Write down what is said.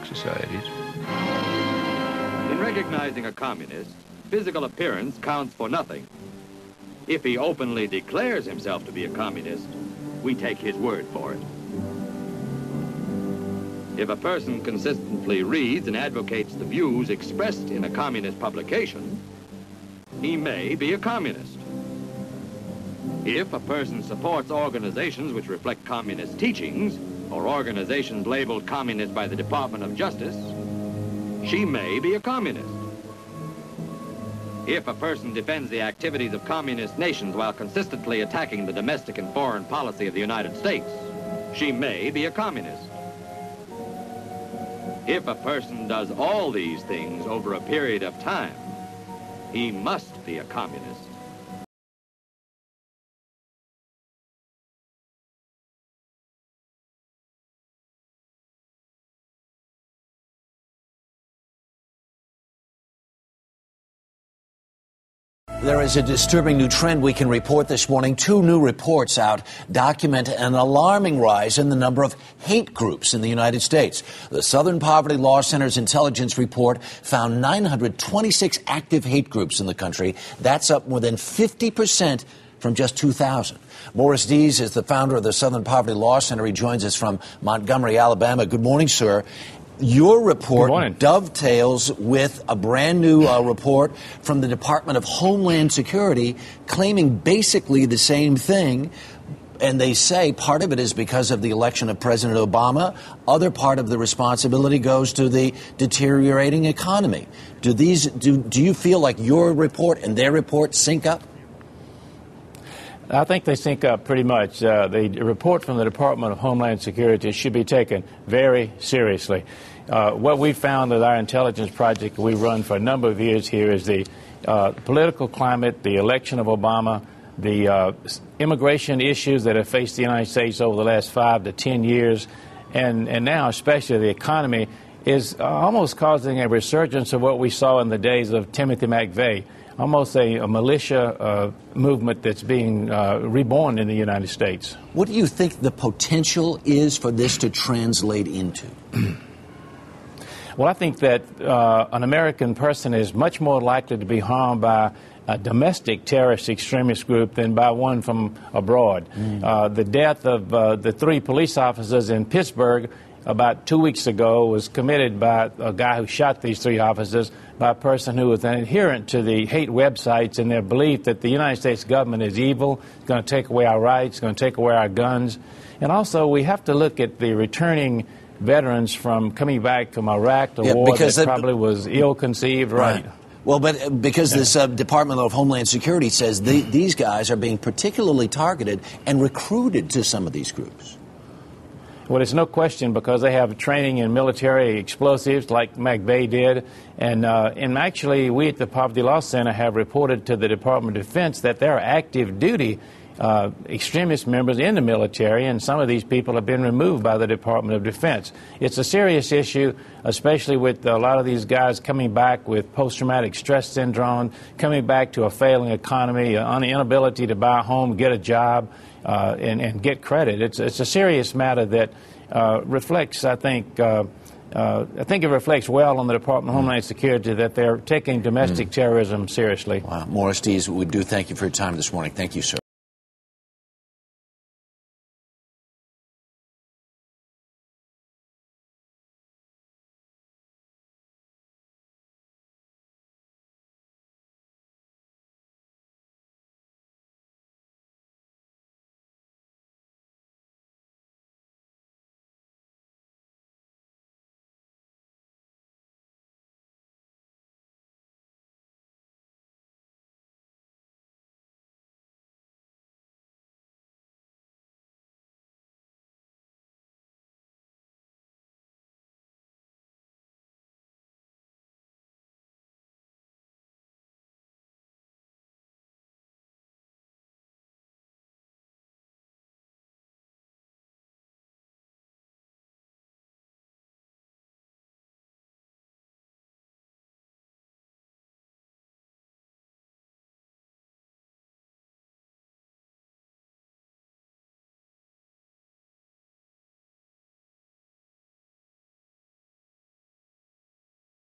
democratic societies. In recognizing a communist, physical appearance counts for nothing. If he openly declares himself to be a communist, we take his word for it. If a person consistently reads and advocates the views expressed in a communist publication, he may be a communist. If a person supports organizations which reflect communist teachings, or organizations labeled communist by the Department of Justice, she may be a communist. If a person defends the activities of communist nations while consistently attacking the domestic and foreign policy of the United States, she may be a communist. If a person does all these things over a period of time, he must be a communist. There is a disturbing new trend we can report this morning. 2 new reports out document an alarming rise in the number of hate groups in the United States. The Southern Poverty Law Center's intelligence report found 926 active hate groups in the country. That's up more than 50% from just 2000. Morris Dees is the founder of the Southern Poverty Law Center. He joins us from Montgomery, Alabama. Good morning, sir. Your report dovetails with a brand new report from the Department of Homeland Security claiming basically the same thing. And they say part of it is because of the election of President Obama. Other part of the responsibility goes to the deteriorating economy. Do you feel like your report and their report sync up? I think they sync up pretty much. The report from the Department of Homeland Security should be taken very seriously. What we found with our intelligence project we run for a number of years here is the political climate, the election of Obama, the immigration issues that have faced the United States over the last 5 to 10 years, and now especially the economy is almost causing a resurgence of what we saw in the days of Timothy McVeigh. Almost a militia movement that's being reborn in the United States. What do you think the potential is for this to translate into? Well, I think that an American person is much more likely to be harmed by a domestic terrorist extremist group than by one from abroad. The death of the 3 police officers in Pittsburgh about 2 weeks ago was committed by a guy who shot these 3 officers by a person who was an adherent to the hate websites and their belief that the United States government is evil, going to take away our rights, going to take away our guns. And also we have to look at the returning veterans from coming back from Iraq, the war that probably was ill-conceived, right? Well, but because this Department of Homeland Security says these guys are being particularly targeted and recruited to some of these groups. Well, it's no question because they have training in military explosives like McVeigh did. And actually, we at the Poverty Law Center have reported to the Department of Defense that there are active duty extremist members in the military, and some of these people have been removed by the Department of Defense. It's a serious issue, especially with a lot of these guys coming back with post-traumatic stress syndrome, coming back to a failing economy, an inability to buy a home, get a job, and get credit. It's a serious matter that reflects, I think it reflects well on the Department of Homeland Security that they're taking domestic terrorism seriously. Wow. Morris Dees, we do thank you for your time this morning. Thank you, sir.